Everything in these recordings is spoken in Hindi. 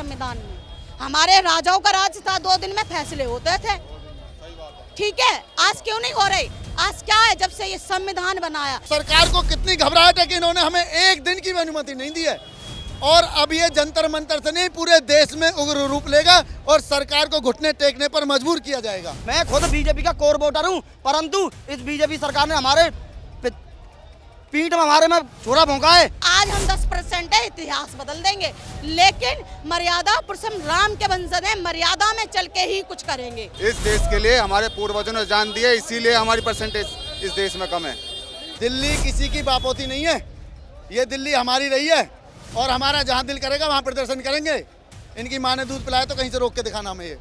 संविधान में। हमारे राजाओं का राज था, 2 दिन में फैसले होते थे। ठीक है, आज क्यों नहीं हो रहे? आज क्या है, जब से ये संविधान बनाया सरकार को कितनी घबराहट है कि इन्होंने हमें एक दिन की भी अनुमति नहीं दी है, और अब ये जंतर मंतर से नहीं पूरे देश में उग्र रूप लेगा और सरकार को घुटने टेकने पर मजबूर किया जाएगा। मैं खुद बीजेपी का कोर वोटर हूँ, परंतु इस बीजेपी सरकार ने हमारे पीठ में हमारे में छोरा भोंका है। आज हम 10% है, इतिहास बदल देंगे, लेकिन मर्यादा पुरुषोत्तम राम के वंशज हैं, मर्यादा में चल के ही कुछ करेंगे। इस देश के लिए हमारे पूर्वजों ने जान दी है, इसीलिए हमारी परसेंटेज इस देश में कम है। दिल्ली किसी की बापोती नहीं है, ये दिल्ली हमारी रही है और हमारा जहाँ दिल करेगा वहाँ प्रदर्शन करेंगे। इनकी माँ ने दूध पिलाया तो कहीं से रोक के दिखाना हमें ये।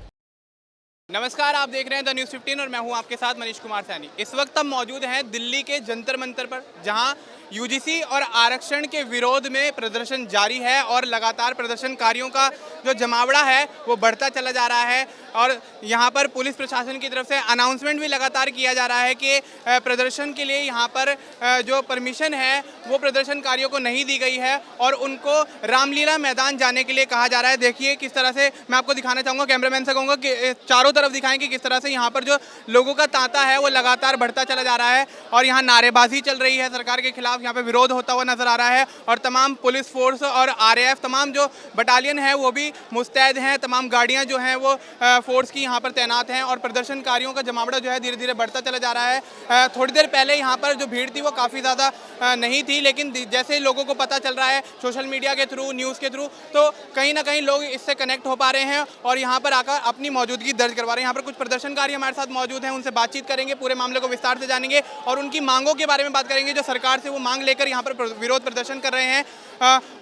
नमस्कार, आप देख रहे हैं द न्यूज़ 15 और मैं हूं आपके साथ मनीष कुमार सैनी। इस वक्त हम मौजूद हैं दिल्ली के जंतर मंतर पर, जहां यूजीसी और आरक्षण के विरोध में प्रदर्शन जारी है और लगातार प्रदर्शनकारियों का जो जमावड़ा है वो बढ़ता चला जा रहा है। और यहां पर पुलिस प्रशासन की तरफ से अनाउंसमेंट भी लगातार किया जा रहा है कि प्रदर्शन के लिए यहां पर जो परमिशन है वो प्रदर्शनकारियों को नहीं दी गई है और उनको रामलीला मैदान जाने के लिए कहा जा रहा है। देखिए किस तरह से, मैं आपको दिखाना चाहूँगा, कैमरामैन से कहूँगा कि चारों तरफ दिखाएं कि किस तरह से यहाँ पर जो लोगों का तांता है वो लगातार बढ़ता चला जा रहा है और यहाँ नारेबाजी चल रही है सरकार के खिलाफ। यहाँ पे विरोध होता हुआ नजर आ रहा है और तमाम पुलिस फोर्स और आरएएफ, तमाम जो बटालियन है वो भी मुस्तैद हैं। तमाम गाड़ियाँ जो हैं वो फोर्स की यहाँ पर तैनात हैं और प्रदर्शनकारियों का जमावड़ा जो है धीरे धीरे बढ़ता चला जा रहा है। थोड़ी देर पहले यहाँ पर जो भीड़ थी वो काफ़ी ज़्यादा नहीं थी, लेकिन जैसे लोगों को पता चल रहा है सोशल मीडिया के थ्रू, न्यूज़ के थ्रू, तो कहीं ना कहीं लोग इससे कनेक्ट हो पा रहे हैं और यहाँ पर आकर अपनी मौजूदगी दर्ज करवा रहे हैं। यहाँ पर कुछ प्रदर्शनकारी हमारे साथ मौजूद हैं, उनसे बातचीत करेंगे, पूरे मामले को विस्तार से जानेंगे और उनकी मांगों के बारे में बात करेंगे जो सरकार से वो मांग लेकर यहाँ पर विरोध प्रदर्शन कर रहे हैं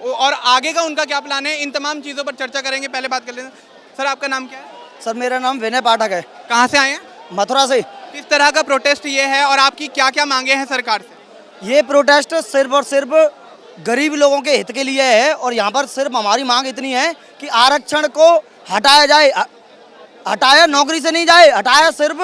और आगे का उनका क्या प्लान है, इन तमाम चीज़ों पर चर्चा करेंगे। पहले बात कर लेते हैं, सर आपका नाम क्या है? सर मेरा नाम विनय पाठक है। कहाँ से आए हैं? मथुरा से। किस तरह का प्रोटेस्ट ये है और आपकी क्या क्या मांगे हैं सरकार से? ये प्रोटेस्ट सिर्फ और सिर्फ गरीब लोगों के हित के लिए है और यहाँ पर सिर्फ हमारी मांग इतनी है कि आरक्षण को हटाया जाए, हटाया नौकरी से नहीं जाए, हटाया सिर्फ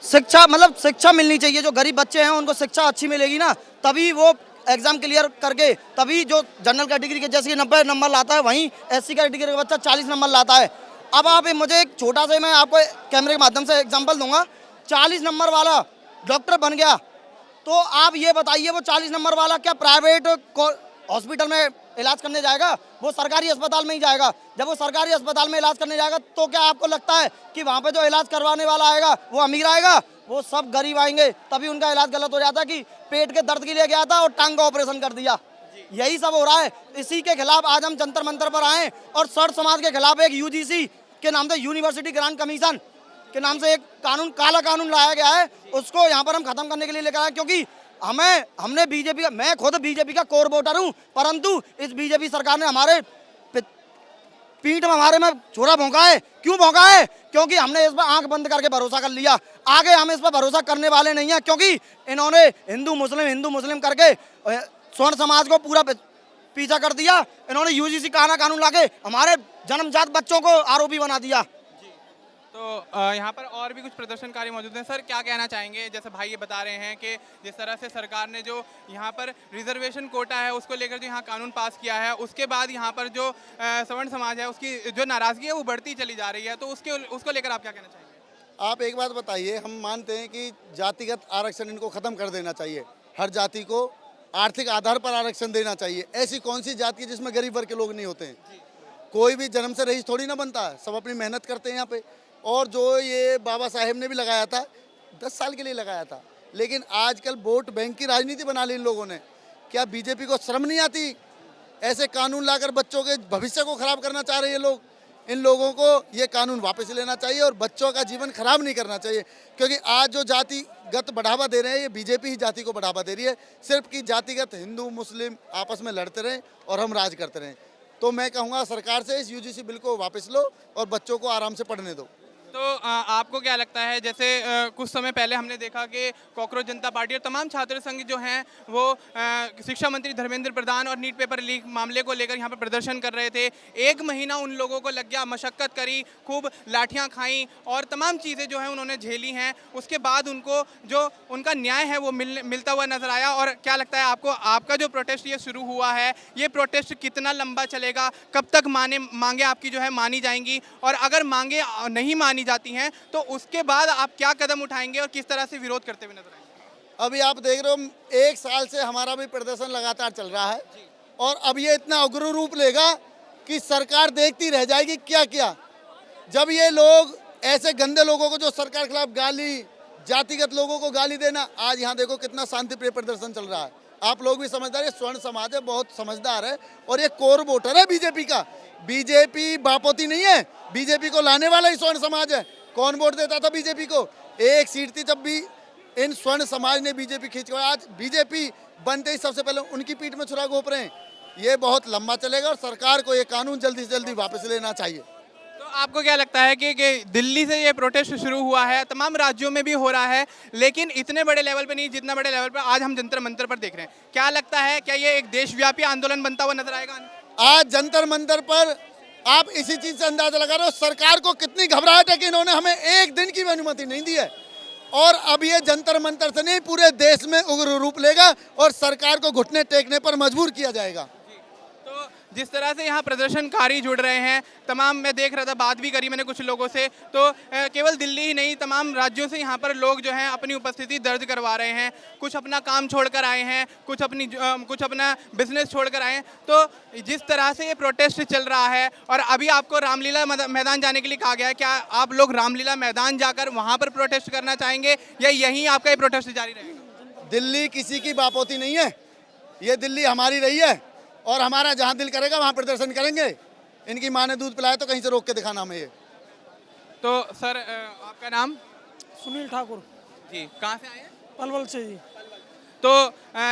शिक्षा, मतलब शिक्षा मिलनी चाहिए। जो गरीब बच्चे हैं उनको शिक्षा अच्छी मिलेगी ना, तभी वो एग्जाम क्लियर करके, तभी जो जनरल कैटेगरी के जैसे 90 नंबर लाता है वहीं एससी कैटेगरी का बच्चा 40 नंबर लाता है। अब आप मुझे एक छोटा सा, मैं आपको कैमरे के माध्यम से एग्जांपल दूंगा। 40 नंबर वाला डॉक्टर बन गया तो आप ये बताइए वो 40 नंबर वाला क्या प्राइवेट हॉस्पिटल में इलाज करने जाएगा? वो सरकारी अस्पताल में ही जाएगा। जब वो सरकारी अस्पताल में इलाज करने जाएगा तो क्या आपको लगता है कि वहाँ पे जो इलाज करवाने वाला आएगा वो अमीर आएगा? वो सब गरीब आएंगे, तभी उनका इलाज गलत हो जाता है कि पेट के दर्द के लिए गया था और टांग का ऑपरेशन कर दिया। यही सब हो रहा है। इसी के खिलाफ आज हम जंतर मंतर पर आए और सर्व समाज के खिलाफ एक यूजीसी के नाम से, यूनिवर्सिटी ग्रांट कमीशन के नाम से एक कानून, काला कानून लाया गया है, उसको यहाँ पर हम खत्म करने के लिए लेकर आए। क्योंकि हमने बीजेपी का, मैं खुद बीजेपी का कोर वोटर हूँ, परंतु इस बीजेपी सरकार ने हमारे पीठ में हमारे में छोरा भोंका है। क्यों भोंका है? क्योंकि हमने इस पर आंख बंद करके भरोसा कर लिया। आगे हम इस पर भरोसा करने वाले नहीं हैं, क्योंकि इन्होंने हिंदू मुस्लिम करके स्वर्ण समाज को पूरा पीछा कर दिया। इन्होंने यूजीसी कानून लाके हमारे जन्मजात बच्चों को आरोपी बना दिया। तो यहाँ पर और भी कुछ प्रदर्शनकारी मौजूद हैं। सर क्या कहना चाहेंगे? जैसे भाई ये बता रहे हैं कि जिस तरह से सरकार ने जो यहाँ पर रिजर्वेशन कोटा है उसको लेकर जो यहाँ कानून पास किया है, उसके बाद यहाँ पर जो सवर्ण समाज है उसकी जो नाराज़गी है वो बढ़ती चली जा रही है, तो उसको लेकर आप क्या कहना चाहेंगे? आप एक बात बताइए, हम मानते हैं कि जातिगत आरक्षण इनको ख़त्म कर देना चाहिए। हर जाति को आर्थिक आधार पर आरक्षण देना चाहिए। ऐसी कौन सी जाति है जिसमें गरीब वर्ग के लोग नहीं होते हैं? कोई भी जन्म से रईस थोड़ी ना बनता है, सब अपनी मेहनत करते हैं यहाँ पे। और जो ये बाबा साहेब ने भी लगाया था, 10 साल के लिए लगाया था, लेकिन आजकल वोट बैंक की राजनीति बना ली इन लोगों ने। क्या बीजेपी को शर्म नहीं आती? ऐसे कानून लाकर बच्चों के भविष्य को खराब करना चाह रहे हैं लोग। इन लोगों को ये कानून वापस लेना चाहिए और बच्चों का जीवन खराब नहीं करना चाहिए, क्योंकि आज जो जातिगत बढ़ावा दे रहे हैं ये बीजेपी ही जाति को बढ़ावा दे रही है, सिर्फ कि जातिगत हिंदू मुस्लिम आपस में लड़ते रहें और हम राज करते रहें। तो मैं कहूँगा सरकार से इस यूजीसी बिल को वापस लो और बच्चों को आराम से पढ़ने दो। तो आपको क्या लगता है, जैसे कुछ समय पहले हमने देखा कि कॉकरोच जनता पार्टी और तमाम छात्र संघ जो हैं वो शिक्षा मंत्री धर्मेंद्र प्रधान और नीट पेपर लीक मामले को लेकर यहाँ पर प्रदर्शन कर रहे थे। 1 महीना उन लोगों को लग गया, मशक्क़त करी, खूब लाठियाँ खाई और तमाम चीज़ें जो हैं उन्होंने झेली हैं। उसके बाद उनको जो उनका न्याय है वो मिलता हुआ नजर आया। और क्या लगता है आपको, आपका जो प्रोटेस्ट ये शुरू हुआ है, ये प्रोटेस्ट कितना लंबा चलेगा, कब तक मांगे आपकी जो है मानी जाएंगी, और अगर मांगे नहीं मानी जाती हैं तो उसके बाद आप क्या कदम उठाएंगे और किस तरह से विरोध करते हुए नजर आएंगे? अभी आप देख रहे हो 1 साल से हमारा भी प्रदर्शन लगातार चल रहा है और अब ये इतना उग्र रूप लेगा कि सरकार देखती रह जाएगी क्या क्या। जब ये लोग ऐसे गंदे लोगों को जो सरकार के खिलाफ गाली, जातिगत लोगों को गाली देना, आज यहाँ देखो कितना शांतिप्रिय प्रदर्शन चल रहा है। आप लोग भी समझदार है, स्वर्ण समाज है, बहुत समझदार है और ये कोर वोटर है बीजेपी का। बीजेपी बापोती नहीं है, बीजेपी को लाने वाला ही स्वर्ण समाज है। कौन वोट देता था बीजेपी को? 1 सीट थी जब भी इन स्वर्ण समाज ने बीजेपी खींच कर, आज बीजेपी बनते ही सबसे पहले उनकी पीठ में छुरा घोंप रहे हैं। ये बहुत लंबा चलेगा और सरकार को ये कानून जल्दी से जल्दी वापस लेना चाहिए। तो आपको क्या लगता है कि दिल्ली से ये प्रोटेस्ट शुरू हुआ है, तमाम राज्यों में भी हो रहा है, लेकिन इतने बड़े लेवल पे नहीं जितना बड़े लेवल पे आज हम जंतर मंतर पर देख रहे हैं, क्या लगता है क्या ये एक देशव्यापी आंदोलन बनता हुआ नजर आएगा? आज जंतर मंतर पर आप इसी चीज से अंदाजा लगा रहे हो सरकार को कितनी घबराहट है कि इन्होंने हमें 1 दिन की भी अनुमति नहीं दी है। और अब ये जंतर मंतर से नहीं, पूरे देश में उग्र रूप लेगा और सरकार को घुटने टेकने पर मजबूर किया जाएगा। तो जिस तरह से यहाँ प्रदर्शनकारी जुड़ रहे हैं, तमाम, मैं देख रहा था, बात भी करी मैंने कुछ लोगों से, तो केवल दिल्ली ही नहीं तमाम राज्यों से यहाँ पर लोग जो हैं अपनी उपस्थिति दर्ज करवा रहे हैं। कुछ अपना काम छोड़कर आए हैं, कुछ अपना बिजनेस छोड़कर आए हैं। तो जिस तरह से ये प्रोटेस्ट चल रहा है और अभी आपको रामलीला मैदान जाने के लिए कहा गया है, क्या आप लोग रामलीला मैदान जाकर वहाँ पर प्रोटेस्ट करना चाहेंगे या यहीं आपका ये प्रोटेस्ट जारी रहेगा? दिल्ली किसी की बापोती नहीं है, ये दिल्ली हमारी रही है और हमारा जहाँ दिल करेगा वहाँ प्रदर्शन करेंगे। इनकी माँ ने दूध पिलाया तो कहीं से रोक के दिखाना हमें ये। तो सर आपका नाम? सुनील ठाकुर जी, कहाँ से आए हैं? पलवल से जी। तो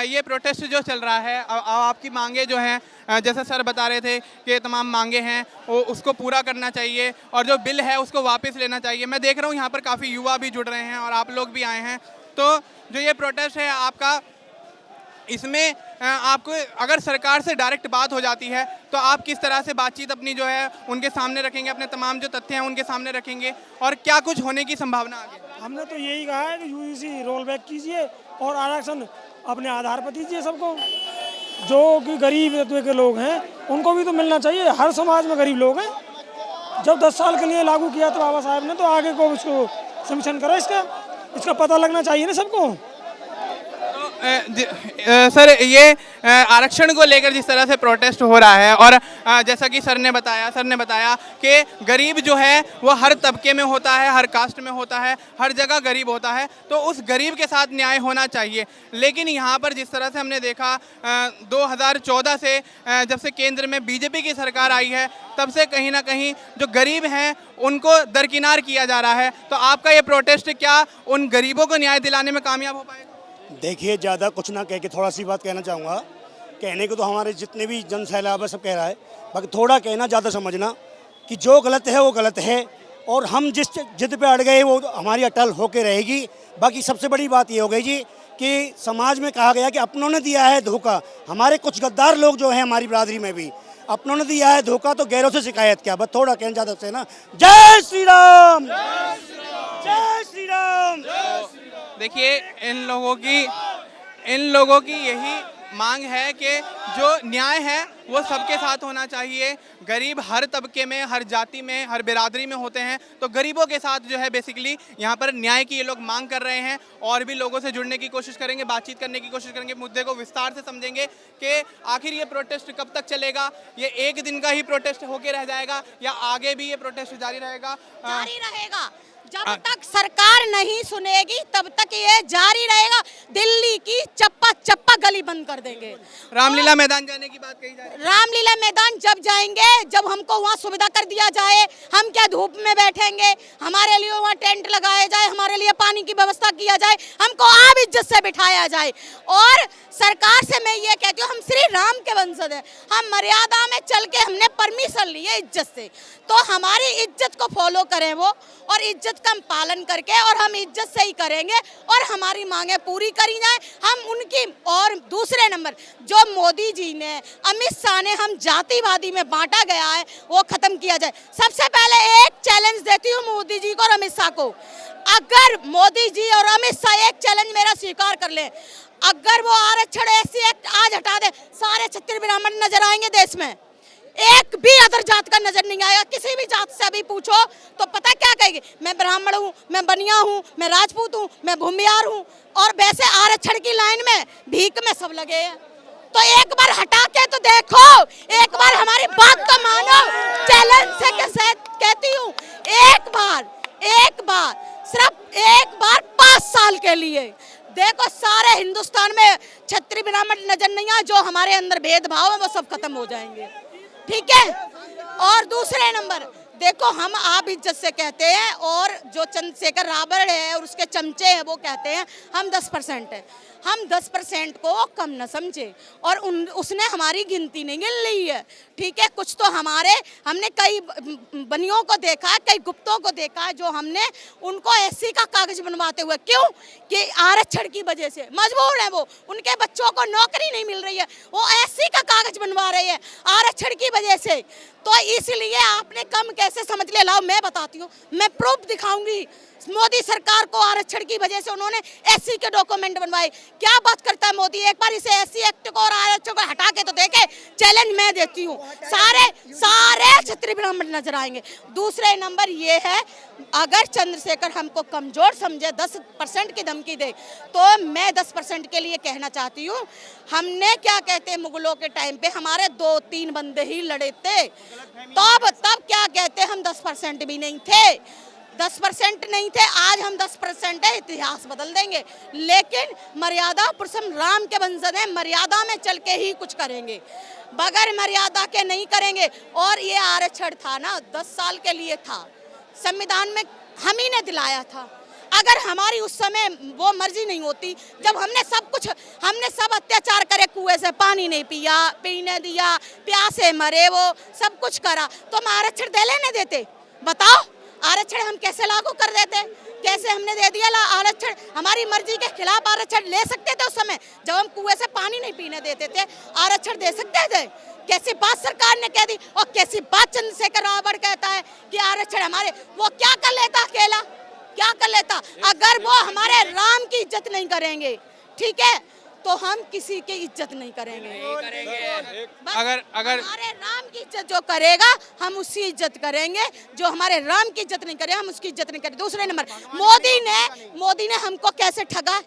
ये प्रोटेस्ट जो चल रहा है, आपकी मांगे जो हैं, जैसे सर बता रहे थे कि तमाम मांगे हैं वो उसको पूरा करना चाहिए और जो बिल है उसको वापस लेना चाहिए। मैं देख रहा हूँ यहाँ पर काफ़ी युवा भी जुड़ रहे हैं और आप लोग भी आए हैं। तो जो ये प्रोटेस्ट है आपका, इसमें आपको अगर सरकार से डायरेक्ट बात हो जाती है तो आप किस तरह से बातचीत अपनी जो है उनके सामने रखेंगे, अपने तमाम जो तथ्य हैं उनके सामने रखेंगे और क्या कुछ होने की संभावना आगे? हमने तो यही कहा है कि यूजीसी रोल बैक कीजिए और आरक्षण अपने आधार पर दीजिए सबको। जो कि गरीब तबके के लोग हैं उनको भी तो मिलना चाहिए। हर समाज में गरीब लोग हैं। जब 10 साल के लिए लागू किया तो बाबा साहब ने, तो आगे को इसको समीक्षण करो, इसका पता लगना चाहिए ना सबको। सर ये आरक्षण को लेकर जिस तरह से प्रोटेस्ट हो रहा है और जैसा कि सर ने बताया कि गरीब जो है वो हर तबके में होता है, हर कास्ट में होता है, हर जगह गरीब होता है, तो उस गरीब के साथ न्याय होना चाहिए। लेकिन यहाँ पर जिस तरह से हमने देखा 2014 से जब से केंद्र में बीजेपी की सरकार आई है तब से कहीं ना कहीं जो गरीब हैं उनको दरकिनार किया जा रहा है। तो आपका ये प्रोटेस्ट क्या उन गरीबों को न्याय दिलाने में कामयाब हो पाएगा? देखिए, ज़्यादा कुछ ना कह के थोड़ा सी बात कहना चाहूँगा। कहने को तो हमारे जितने भी जन सैलाब है सब कह रहा है, बाकी थोड़ा कहना, ज़्यादा समझना कि जो गलत है वो गलत है और हम जिस जिद पे अड़ गए वो हमारी अटल होके रहेगी। बाकी सबसे बड़ी बात ये हो गई जी कि समाज में कहा गया कि अपनों ने दिया है धोखा। हमारे कुछ गद्दार लोग जो हैं हमारी बरादरी में भी, अपनों ने दिया है धोखा तो गैरों से शिकायत क्या। बस थोड़ा कहना ज़्यादा से ना। जय श्री राम, जय श्री राम। देखिए इन लोगों की यही मांग है कि जो न्याय है वो सबके साथ होना चाहिए। गरीब हर तबके में, हर जाति में, हर बिरादरी में होते हैं, तो गरीबों के साथ जो है बेसिकली यहाँ पर न्याय की ये लोग मांग कर रहे हैं। और भी लोगों से जुड़ने की कोशिश करेंगे, बातचीत करने की कोशिश करेंगे, मुद्दे को विस्तार से समझेंगे कि आखिर ये प्रोटेस्ट कब तक चलेगा। ये 1 दिन का ही प्रोटेस्ट होके रह जाएगा या आगे भी ये प्रोटेस्ट जारी रहेगा? जब तक सरकार नहीं सुनेगी तब तक ये जारी रहेगा। दिल्ली की चप्पा चप्पा गली बंद कर देंगे। रामलीला मैदान जाने की बात कही जा रही है। रामलीला मैदान जब जाएंगे, जब हमको वहाँ सुविधा कर दिया जाए, हम क्या धूप में बैठेंगे, हमारे लिए वहाँ टेंट लगाया जाए, हमारे लिए पानी की व्यवस्था किया जाए, हमको आब इज्जत से बिठाया जाए। और सरकार से मैं ये कहती हूँ, हम श्री राम के वंशज हैं, हम मर्यादा में चल के हमने परमिशन ली है इज्जत से, तो हमारी इज्जत को फॉलो करें वो, और इज्जत का हम पालन करके, और हम इज्जत से ही करेंगे और हमारी मांगे पूरी करी जाए हम उनकी। और दूसरे नंबर, जो मोदी जी ने, अमित शाह ने हम जातिवादी में बांटा गया है वो खत्म किया जाए। सबसे पहले एक चैलेंज देती हूँ मोदी जी को और अमित शाह को, अगर मोदी जी और अमित शाह एक चैलेंज मेरा स्वीकार कर ले, अगर वो आरक्षण SC एक्ट आज हटा दे, सारे क्षत्रिय ब्राह्मण नजर आएंगे देश में, एक भी अदर जात का नजर नहीं आएगा। किसी भी जात से अभी पूछो तो पता क्या कहेगी, मैं ब्राह्मण हूँ, मैं बनिया हूँ, मैं राजपूत हूँ, मैं भूमियार हूँ, और वैसे आरक्षण की लाइन में भीख में सब लगे हैं। तो एक बार हटा के तो देखो, एक बार हमारी बात तो मानो, चैलेंज से कहती हूँ, एक बार सिर्फ एक बार 5 साल के लिए देखो, सारे हिंदुस्तान में क्षत्रिय ब्राह्मण नजर नहीं आए, जो हमारे अंदर भेदभाव है वो सब खत्म हो जाएंगे, ठीक है। और दूसरे नंबर देखो, हम आप इज्जत से कहते हैं, और जो चंद्रशेखर रावण है और उसके चमचे हैं वो कहते हैं हम 10% है। हम 10% को कम न समझे, और उसने हमारी गिनती नहीं गिन ली है, ठीक है। कुछ तो हमने कई बनियों को देखा है, कई गुप्तों को देखा है, जो हमने उनको SC का कागज बनवाते हुए, क्यों कि आरक्षण की वजह से मजबूर है वो, उनके बच्चों को नौकरी नहीं मिल रही है, वो SC का कागज बनवा रहे हैं आरक्षण की वजह से। तो इसलिए आपने कम कैसे समझ लिया, लाओ मैं बताती हूँ, मैं प्रूफ दिखाऊंगी। मोदी सरकार को आरक्षण की वजह से उन्होंने SC के डॉक्यूमेंट बनवाए। क्या बात करता है मोदी, एक बार इसे SC एक्ट को और आरक्षण को हटा के तो देखे, चैलेंज मैं देती हूँ, सारे क्षत्रिय ब्राह्मण नजर आएंगे। दूसरे नंबर ये है, अगर चंद्रशेखर हमको कमजोर समझे, 10% की धमकी दे, तो मैं 10% के लिए कहना चाहती हूँ, हमने क्या कहते मुगलों के टाइम पे हमारे 2-3 बंदे ही लड़े थे, तब क्या कहते हम 10% भी नहीं थे, 10% नहीं थे, आज हम 10% है, इतिहास बदल देंगे। लेकिन मर्यादा पुरुषोत्तम राम के वंशज हैं, मर्यादा में चल के ही कुछ करेंगे, बगैर मर्यादा के नहीं करेंगे। और ये आरक्षण था ना, 10 साल के लिए था, संविधान में हम ही ने दिलाया था। अगर हमारी उस समय वो मर्जी नहीं होती, जब हमने सब अत्याचार करे, कुएं से पानी नहीं पिया, पीने दिया, प्यासे मरे, वो सब कुछ करा, तो हम आरक्षण दे लेने देते? बताओ, आरक्षण हम कैसे लागू कर देते, कैसे हमने दे दिया आरक्षण? हमारी मर्जी के खिलाफ आरक्षण ले सकते थे उस समय, जब हम कुएं से पानी नहीं पीने देते थे, आरक्षण दे सकते थे? कैसी बात सरकार ने कह दी, और कैसी बात चंद्रशेखर रावण कहता है कि आरक्षण हमारे, वो क्या कर लेता अकेला, क्या कर लेता? अगर वो हमारे राम की इज्जत नहीं करेंगे, ठीक है, तो हम किसी की इज्जत नहीं करेंगे। अगर हमारे राम की इज्जत जो करेगा हम उसकी इज्जत करेंगे, जो हमारे राम की इज्जत नहीं करेगा हम उसकी इज्जत नहीं करेंगे। दूसरे नंबर, मोदी ने हमको कैसे ठगा?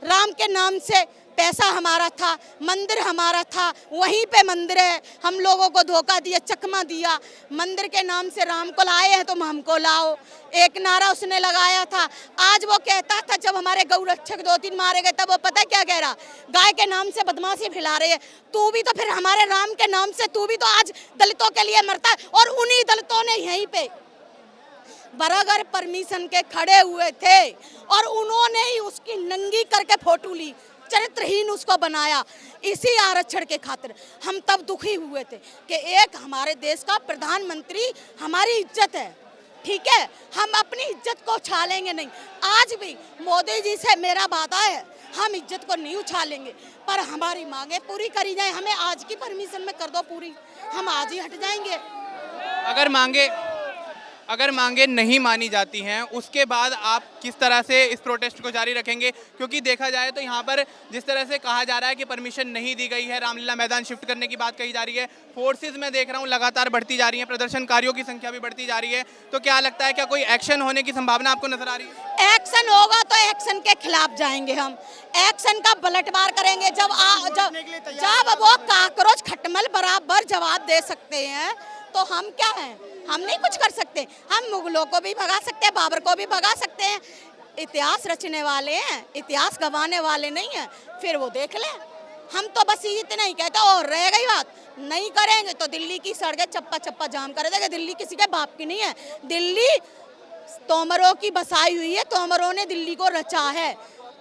राम के नाम से पैसा हमारा था, मंदिर हमारा था, वहीं पे मंदिर है, हम लोगों को धोखा दिया, चकमा दिया, मंदिर के नाम से राम को लाए हैं तुम हमको लाओ, एक नारा उसने लगाया था। आज वो कहता था, जब हमारे गौ रक्षक 2-3 मारे गए तब वो पता क्या कह रहा, गाय के नाम से बदमाशी फैला रहे है, तू भी तो फिर हमारे राम के नाम से तू भी तो आज दलितों के लिए मरता है। और उन्हीं दलितों ने यहीं पे बराबर परमिशन के खड़े हुए थे, और उन्होंने ही उसकी नंगी करके फोटो ली, चरित्रहीन उसको बनाया, इसी आरक्षण के खातिर। हम तब दुखी हुए थे कि एक हमारे देश का प्रधानमंत्री, हमारी इज्जत है, ठीक है, हम अपनी इज्जत को उछालेंगे नहीं। आज भी मोदी जी से मेरा वादा है, हम इज्जत को नहीं उछालेंगे, पर हमारी मांगे पूरी करी जाए। हमें आज की परमिशन में कर दो पूरी, हम आज ही हट जाएंगे। अगर मांगे नहीं मानी जाती हैं, उसके बाद आप किस तरह से इस प्रोटेस्ट को जारी रखेंगे? क्योंकि देखा जाए तो यहाँ पर जिस तरह से कहा जा रहा है कि परमिशन नहीं दी गई है, रामलीला मैदान शिफ्ट करने की बात कही जा रही है, फोर्सेस में देख रहा हूँ लगातार बढ़ती जा रही है, प्रदर्शनकारियों की संख्या भी बढ़ती जा रही है, तो क्या लगता है, क्या कोई एक्शन होने की संभावना आपको नजर आ रही है? एक्शन होगा तो एक्शन के खिलाफ जाएंगे हम, एक्शन का पलटवार करेंगे। जब वो काकरोच खटमल बराबर जवाब दे सकते हैं तो हम क्या हैं? हम नहीं कुछ कर सकते। हम मुगलों को भी भगा सकते हैं, बाबर को भी भगा सकते हैं। इतिहास रचने वाले हैं, इतिहास गंवाने वाले नहीं हैं। फिर वो देख लें। हम तो बस इतना ही कहते और रह गई बात, नहीं करेंगे तो दिल्ली की सड़कें चप्पा चप्पा जाम कर देंगे। दिल्ली किसी के बाप की नहीं है, दिल्ली तोमरों की बसाई हुई है। तोमरों ने दिल्ली को रचा है,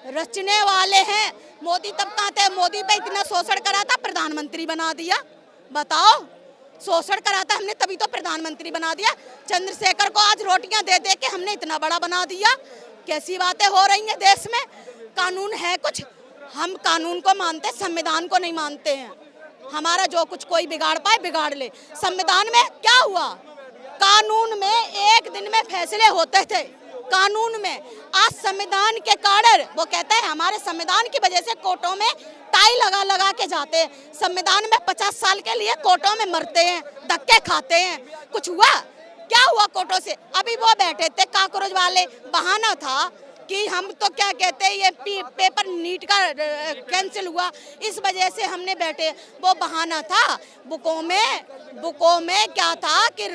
रचने वाले हैं। मोदी तब कहाँ थे? मोदी पे इतना शोषण करा था, प्रधानमंत्री बना दिया। बताओ, शोषण करा था हमने तभी तो प्रधानमंत्री बना दिया। चंद्रशेखर को आज रोटियां दे दे के हमने इतना बड़ा बना दिया। कैसी बातें हो रही हैं देश में? कानून है कुछ? हम कानून को मानते, संविधान को नहीं मानते हैं। हमारा जो कुछ कोई बिगाड़ पाए बिगाड़ ले। संविधान में क्या हुआ? कानून में एक दिन में फैसले होते थे, कानून में। आज संविधान के कारण वो कहते हैं हमारे संविधान की वजह से कोर्टों में टाई लगा लगा के जाते हैं। संविधान में 50 साल के लिए कोर्टों में मरते हैं, धक्के खाते हैं। कुछ हुआ? क्या हुआ कोर्टों से? अभी वो बैठे थे काकरोच वाले, बहाना था कि हम तो क्या कहते हैं ये पेपर नीट का कैंसिल हुआ, इस वजह से हमने बैठे। वो बहाना था। बुकों में क्या था कि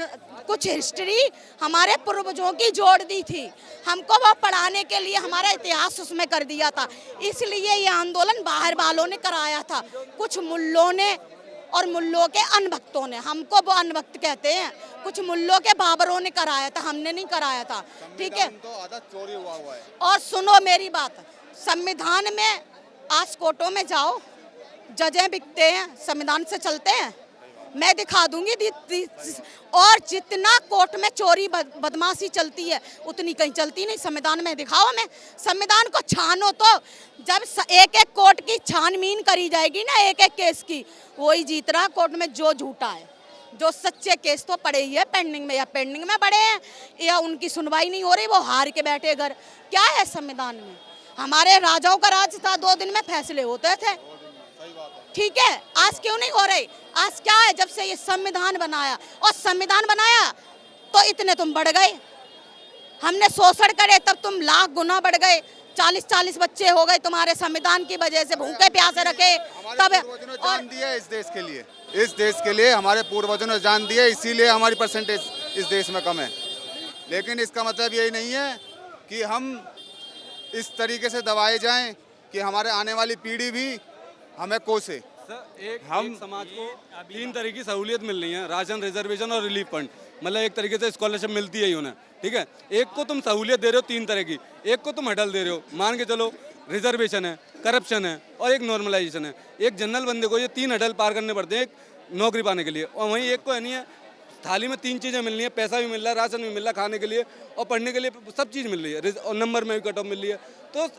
कुछ हिस्ट्री हमारे पूर्वजों की जोड़ दी थी। हमको वो पढ़ाने के लिए हमारा इतिहास उसमें कर दिया था। इसलिए ये आंदोलन बाहर वालों ने कराया था, कुछ मुल्लों ने और मुल्लों के अनभक्तों ने। हमको वो अनभक्त कहते हैं। कुछ मुल्लों के बाबरों ने कराया था, हमने नहीं कराया था। ठीक है, तो आधा चोरी हुआ है। और सुनो मेरी बात, संविधान में आज कोर्टों में जाओ, जजें बिकते हैं, संविधान से चलते हैं। मैं दिखा दूंगी और जितना कोर्ट में चोरी बदमाशी चलती है उतनी कहीं चलती नहीं। संविधान में दिखाओ। मैं संविधान को छानो तो जब एक एक कोर्ट की छानबीन करी जाएगी ना, एक एक केस की, वही जीत रहा कोर्ट में जो झूठा है। जो सच्चे केस तो पड़े ही है पेंडिंग में, या पेंडिंग में पड़े हैं या उनकी सुनवाई नहीं हो रही, वो हार के बैठे घर। क्या है संविधान में? हमारे राजाओं का राज था, 2 दिन में फैसले होते थे। ठीक है, आज क्यों नहीं हो रही? आज क्या है? जब से ये संविधान बनाया, और संविधान बनाया तो इतने तुम बढ़ गए। हमने शोषण करे तब तुम लाख गुना बढ़ गए। 40-40 बच्चे हो गए तुम्हारे संविधान की वजह से, भूखे प्यासे रखे तब। जान दिया इस देश के लिए, इस देश के लिए हमारे पूर्वजों ने जान दिया, इसीलिए हमारी परसेंटेज इस देश में कम है। लेकिन इसका मतलब यही नहीं है कि हम इस तरीके से दबाए जाएं कि हमारे आने वाली पीढ़ी भी हमें कोसे। एक समाज को 3 तरह की सहूलियत मिल रही है, राशन, रिजर्वेशन और रिलीफ फंड। मतलब एक तरीके से स्कॉलरशिप मिलती है ही उन्हें। ठीक है, एक को तुम सहूलियत दे रहे हो 3 तरह की, एक को तुम हडल दे रहे हो। मान के चलो रिजर्वेशन है, करप्शन है और एक नॉर्मलाइजेशन है। एक जनरल बंदे को ये 3 हडल पार करने पड़ते हैं एक नौकरी पाने के लिए, और वहीं एक को है नहीं है, थाली में 3 चीज़ें मिल रही है, पैसा भी मिल रहा है, राशन भी मिल रहा है, खाने के लिए और पढ़ने के लिए सब चीज़ मिल रही है, और नंबर में भी कट ऑफ मिल रही है। तो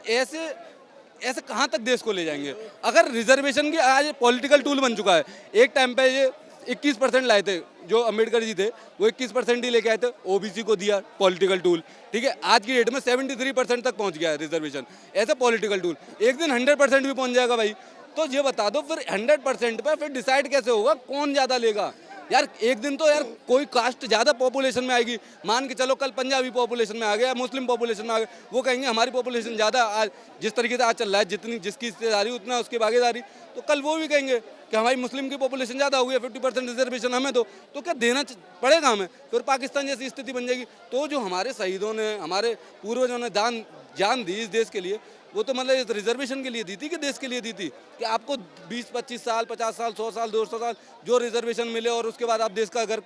ऐसे कहाँ तक देश को ले जाएंगे? अगर रिजर्वेशन की आज पॉलिटिकल टूल बन चुका है। एक टाइम पे ये 21% लाए थे, जो अम्बेडकर जी थे वो 21% ही लेके आए थे, ओबीसी को दिया पॉलिटिकल टूल। ठीक है, आज की डेट में 73% तक पहुंच गया है रिजर्वेशन। ऐसा पॉलिटिकल टूल एक दिन 100% भी पहुंच जाएगा भाई। तो ये बता दो फिर 100% पर फिर डिसाइड कैसे होगा कौन ज़्यादा लेगा? यार एक दिन तो यार कोई कास्ट ज़्यादा पॉपुलेशन में आएगी। मान के चलो कल पंजाबी पॉपुलेशन में आ गया, मुस्लिम पॉपुलेशन में आ गया, वो कहेंगे हमारी पॉपुलेशन ज़्यादा। आज जिस तरीके से आज चल रहा है, जितनी जिसकी हिस्सेदारी उतना उसकी भागीदारी, तो कल वो भी कहेंगे कि हमारी मुस्लिम की पॉपुलेशन ज़्यादा हो गई है, 50% रिजर्वेशन हमें दो। तो क्या देना पड़ेगा हमें? फिर पाकिस्तान जैसी स्थिति बन जाएगी। तो जो हमारे शहीदों ने, हमारे पूर्वजों ने जान दी इस देश के लिए, वो तो मतलब रिजर्वेशन के लिए दी थी कि देश के लिए दी थी कि आपको 20-25 साल, 50 साल, 100 साल, 200 साल जो रिजर्वेशन मिले और उसके बाद आप देश का घर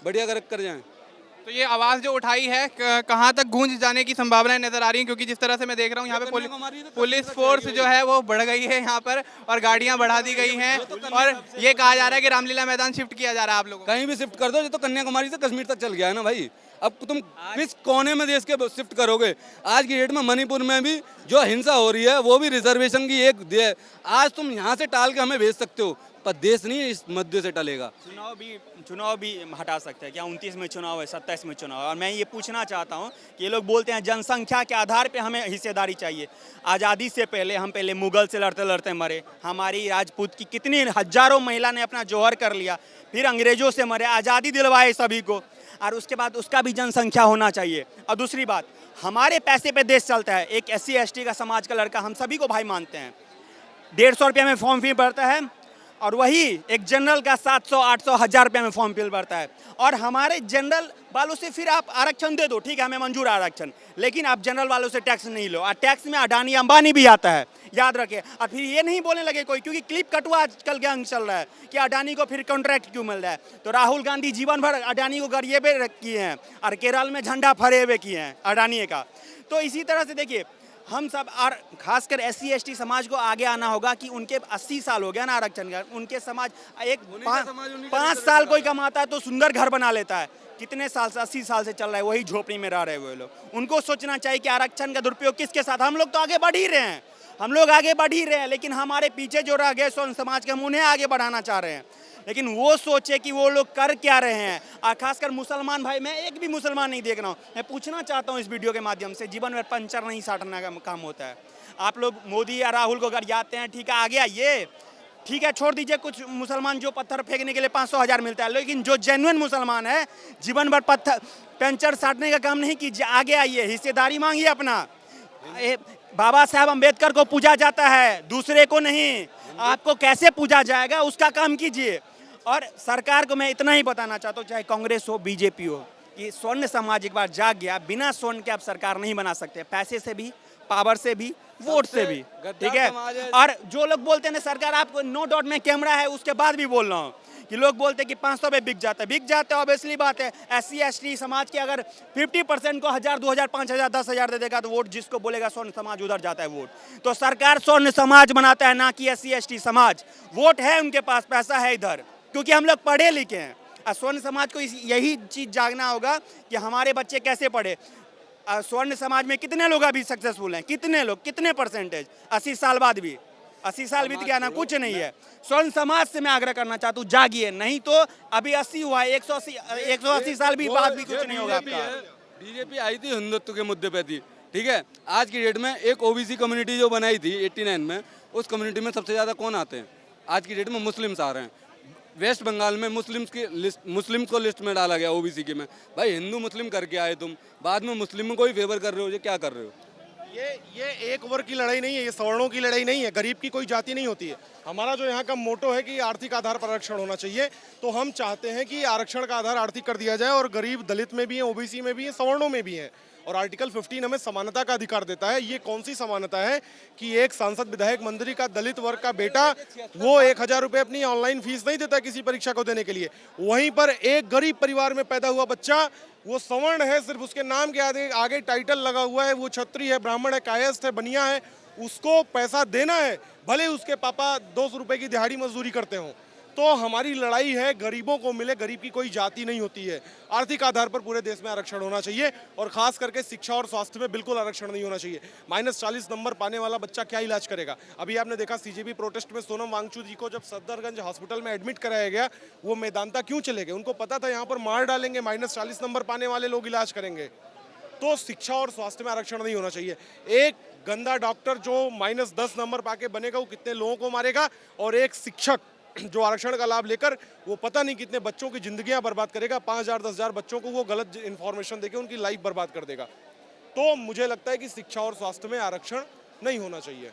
बढ़िया कर जाएं। तो ये आवाज़ जो उठाई है कहाँ तक गूंज जाने की संभावनाएं नजर आ रही हैं? क्योंकि जिस तरह से मैं देख रहा हूँ यहाँ पे पुलिस फोर्स जो है वो बढ़ गई है यहाँ पर, और गाड़ियाँ बढ़ा दी गई हैं, और ये कहा जा रहा है कि रामलीला मैदान शिफ्ट किया जा रहा है आप लोगों को। कहीं भी शिफ्ट कर दो, ये तो कन्याकुमारी से कश्मीर तक चल गया है ना भाई। अब तुम किस कोने में देश के शिफ्ट करोगे? आज की डेट में मणिपुर में भी जो हिंसा हो रही है वो भी रिजर्वेशन की एक आज तुम यहाँ से टाल के हमें भेज सकते हो, पर देश नहीं इस मुद्दे से टलेगा। चुनाव भी हटा सकते हैं क्या? 29 में चुनाव है, 27 में चुनाव है। और मैं ये पूछना चाहता हूँ कि ये लोग बोलते हैं जनसंख्या के आधार पे हमें हिस्सेदारी चाहिए। आज़ादी से पहले हम मुगल से लड़ते लड़ते मरे, हमारी राजपूत की कितनी हजारों महिला ने अपना जौहर कर लिया, फिर अंग्रेजों से मरे, आज़ादी दिलवाए सभी को, और उसके बाद उसका भी जनसंख्या होना चाहिए। और दूसरी बात, हमारे पैसे पे देश चलता है। एक SC ST का समाज का लड़का हम सभी को भाई मानते हैं, 150 रुपये में फॉर्म फी भरता है, और वही एक जनरल का 700, 800, 1000 रुपये में फॉर्म फिल भरता है। और हमारे जनरल वालों से फिर आप आरक्षण दे दो, ठीक है हमें मंजूर आरक्षण, लेकिन आप जनरल वालों से टैक्स नहीं लो। और टैक्स में अडानी अंबानी भी आता है, याद रखें। और फिर ये नहीं बोलने लगे कोई, क्योंकि क्लिप कटवा आजकल गैंग चल रहा है कि अडानी को फिर कॉन्ट्रैक्ट क्यों मिल रहा है। तो राहुल गांधी जीवन भर अडानी को गरिएबे किए हैं और केरल में झंडा फहराए किए हैं अडानी का। तो इसी तरह से देखिए हम सब, और खासकर SC ST समाज को आगे आना होगा कि उनके 80 साल हो गया ना आरक्षण का, उनके समाज एक 5 साल कोई कमाता है तो सुंदर घर बना लेता है। कितने साल से, 80 साल से चल रहा है, वही झोपड़ी में रह रहे हुए लोग। उनको सोचना चाहिए कि आरक्षण का दुरुपयोग किसके साथ। हम लोग तो आगे बढ़ ही रहे हैं, हम लोग आगे बढ़ ही रहे हैं, लेकिन हमारे पीछे जो रह गए स्वर्ण समाज के, हम उन्हें आगे बढ़ाना चाह रहे हैं। लेकिन वो सोचे कि वो लोग कर क्या रहे हैं। और खासकर मुसलमान भाई, मैं एक भी मुसलमान नहीं देख रहा हूँ, मैं पूछना चाहता हूँ इस वीडियो के माध्यम से, जीवन में पंचर नहीं साटने का काम होता है। आप लोग मोदी या राहुल को अगर जाते हैं, ठीक है आ गया ये, ठीक है छोड़ दीजिए कुछ मुसलमान जो पत्थर फेंकने के लिए 500, 1000 मिलता है, लेकिन जो जेन्युइन मुसलमान है जीवन भर पत्थर पंचर साटने का काम नहीं कीजिए, आगे आइए, हिस्सेदारी मांगिए अपना। बाबा साहब अम्बेडकर को पूजा जाता है, दूसरे को नहीं। आपको कैसे पूजा जाएगा उसका काम कीजिए। और सरकार को मैं इतना ही बताना चाहता हूँ, चाहे कांग्रेस हो बीजेपी हो, कि स्वर्ण समाज एक बार जाग गया, बिना स्वर्ण के आप सरकार नहीं बना सकते, पैसे से भी, पावर से भी, वोट से भी, ठीक है। और जो लोग बोलते हैं ना सरकार आपको, नो डाउट में कैमरा है उसके बाद भी बोल रहा हूँ कि लोग बोलते हैं कि 500 पे बिक जाता है, ऑब्वियसली बात है। SC ST समाज के अगर 50% को 1000, 2000, 5000, 10,000 दे देगा तो वोट जिसको बोलेगा स्वर्ण समाज, उधर जाता है वोट। तो सरकार स्वर्ण समाज बनाता है, ना कि SC ST समाज। वोट है उनके पास, पैसा है इधर, क्योंकि हम लोग पढ़े लिखे हैं। और स्वर्ण समाज को यही चीज़ जागना होगा कि हमारे बच्चे कैसे पढ़े। स्वर्ण समाज में कितने लोग अभी सक्सेसफुल हैं, कितने लोग, कितने परसेंटेज, 80 साल बाद भी, 80 साल बीत गया ना, कुछ नहीं है। स्वर्ण समाज से मैं आग्रह करना चाहता हूँ, जागिए, नहीं तो अभी 80 हुआ है, 180 साल भी बाद भी कुछ नहीं होगा आपका। बीजेपी आई थी हिंदुत्व के मुद्दे पे थी, ठीक है। आज की डेट में एक OBC कम्युनिटी जो बनाई थी 89 में, उस कम्युनिटी में सबसे ज़्यादा कौन आते हैं? आज की डेट में मुस्लिम्स आ रहे हैं। वेस्ट बंगाल में मुस्लिम्स को लिस्ट में डाला गया OBC के में। भाई हिंदू मुस्लिम करके आए तुम, बाद में मुस्लिम को ही फेवर कर रहे हो, ये क्या कर रहे हो? ये एक वर्ग की लड़ाई नहीं है, ये सवर्णों की लड़ाई नहीं है, गरीब की कोई जाति नहीं होती है। हमारा जो यहाँ का मोटो है कि आर्थिक आधार पर आरक्षण होना चाहिए, तो हम चाहते हैं कि आरक्षण का आधार आर्थिक कर दिया जाए, और गरीब दलित में भी है, OBC में भी है, सवर्णों में भी है। और आर्टिकल 15 हमें समानता का अधिकार देता है। ये कौन सी समानता है कि एक सांसद, विधायक, मंत्री का दलित वर्ग का बेटा वो 1000 रुपये अपनी ऑनलाइन फीस नहीं देता किसी परीक्षा को देने के लिए, वहीं पर एक गरीब परिवार में पैदा हुआ बच्चा, वो सवर्ण है, सिर्फ उसके नाम के आगे टाइटल लगा हुआ है, वो क्षत्रिय है, ब्राह्मण है, कायस्थ है, बनिया है, उसको पैसा देना है, भले उसके पापा 200 रुपये की दिहाड़ी मजदूरी करते हों। तो हमारी लड़ाई है गरीबों को मिले, गरीब की कोई जाति नहीं होती है। आर्थिक आधार पर पूरे देश में आरक्षण होना चाहिए, और खास करके शिक्षा और स्वास्थ्य में बिल्कुल आरक्षण नहीं होना चाहिए। -40 नंबर पाने वाला बच्चा क्या इलाज करेगा? अभी आपने देखा CJP प्रोटेस्ट में सोनम वांगचू जी को जब सफदरगंज हॉस्पिटल में एडमिट कराया गया, वो मेदांता क्यों चले गए? उनको पता था यहाँ पर मार डालेंगे, -40 नंबर पाने वाले लोग इलाज करेंगे। तो शिक्षा और स्वास्थ्य में आरक्षण नहीं होना चाहिए। एक गंदा डॉक्टर जो -10 नंबर पाके बनेगा, वो कितने लोगों को मारेगा, और एक शिक्षक जो आरक्षण का लाभ लेकर वो पता नहीं कितने बच्चों की जिंदगियां बर्बाद करेगा। 5000, 10,000 बच्चों को वो गलत इन्फॉर्मेशन देके उनकी लाइफ बर्बाद कर देगा। तो मुझे लगता है कि शिक्षा और स्वास्थ्य में आरक्षण नहीं होना चाहिए।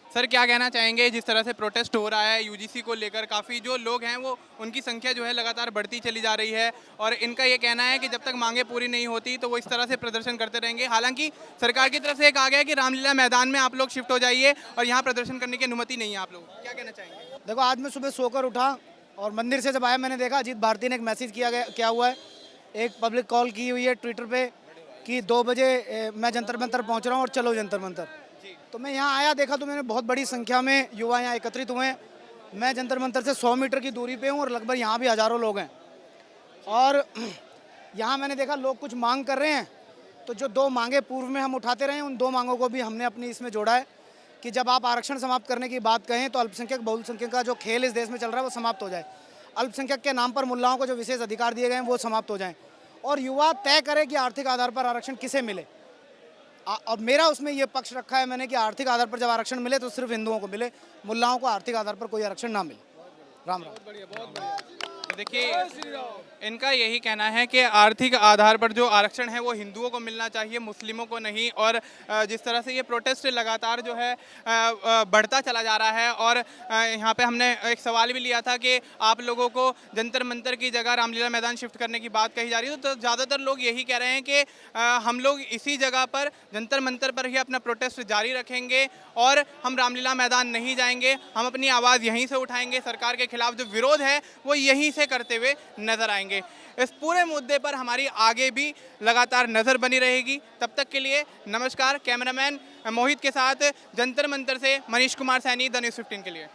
सर क्या कहना चाहेंगे, जिस तरह से प्रोटेस्ट हो रहा है UGC को लेकर, काफ़ी जो लोग हैं वो उनकी संख्या जो है लगातार बढ़ती चली जा रही है, और इनका ये कहना है कि जब तक मांगे पूरी नहीं होती तो वो इस तरह से प्रदर्शन करते रहेंगे। हालांकि सरकार की तरफ से कहा गया है कि रामलीला मैदान में आप लोग शिफ्ट हो जाइए और यहाँ प्रदर्शन करने की अनुमति नहीं है आप लोग, क्या कहना चाहेंगे? देखो, आज मैं सुबह सोकर उठा और मंदिर से जब आया, मैंने देखा अजीत भारती ने एक मैसेज किया हुआ है, एक पब्लिक कॉल की हुई है ट्विटर पे कि 2 बजे मैं जंतर मंतर पहुंच रहा हूं और चलो जंतर मंतर। तो मैं यहाँ आया, देखा तो मैंने बहुत बड़ी संख्या में युवा यहाँ एकत्रित हुए हैं। मैं जंतर मंतर से 100 मीटर की दूरी पे हूँ, और लगभग यहाँ भी हज़ारों लोग हैं। और यहाँ मैंने देखा लोग कुछ मांग कर रहे हैं, तो जो 2 मांगे पूर्व में हम उठाते रहे, उन 2 मांगों को भी हमने अपनी इसमें जोड़ा है कि जब आप आरक्षण समाप्त करने की बात कहें तो अल्पसंख्यक बहुसंख्यक का जो खेल इस देश में चल रहा है वो समाप्त हो जाए। अल्पसंख्यक के नाम पर मुल्लाओं को जो विशेष अधिकार दिए गए हैं वो समाप्त हो जाएं, और युवा तय करे कि आर्थिक आधार पर आरक्षण किसे मिले। अब मेरा उसमें ये पक्ष रखा है मैंने कि आर्थिक आधार पर जब आरक्षण मिले तो सिर्फ हिंदुओं को मिले, मुल्लाओं को आर्थिक आधार पर कोई आरक्षण ना मिले। राम राम। देखिए, इनका यही कहना है कि आर्थिक आधार पर जो आरक्षण है वो हिंदुओं को मिलना चाहिए, मुस्लिमों को नहीं। और जिस तरह से ये प्रोटेस्ट लगातार जो है बढ़ता चला जा रहा है, और यहाँ पे हमने एक सवाल भी लिया था कि आप लोगों को जंतर मंतर की जगह रामलीला मैदान शिफ्ट करने की बात कही जा रही है, तो ज़्यादातर लोग यही कह रहे हैं कि हम लोग इसी जगह पर जंतर मंतर पर ही अपना प्रोटेस्ट जारी रखेंगे और हम रामलीला मैदान नहीं जाएंगे। हम अपनी आवाज़ यहीं से उठाएंगे, सरकार के खिलाफ जो विरोध है वो यहीं से करते हुए नजर आएंगे। इस पूरे मुद्दे पर हमारी आगे भी लगातार नजर बनी रहेगी। तब तक के लिए नमस्कार। कैमरामैन मोहित के साथ जंतर मंतर से मनीष कुमार सैनी, द न्यूज़ 15 के लिए।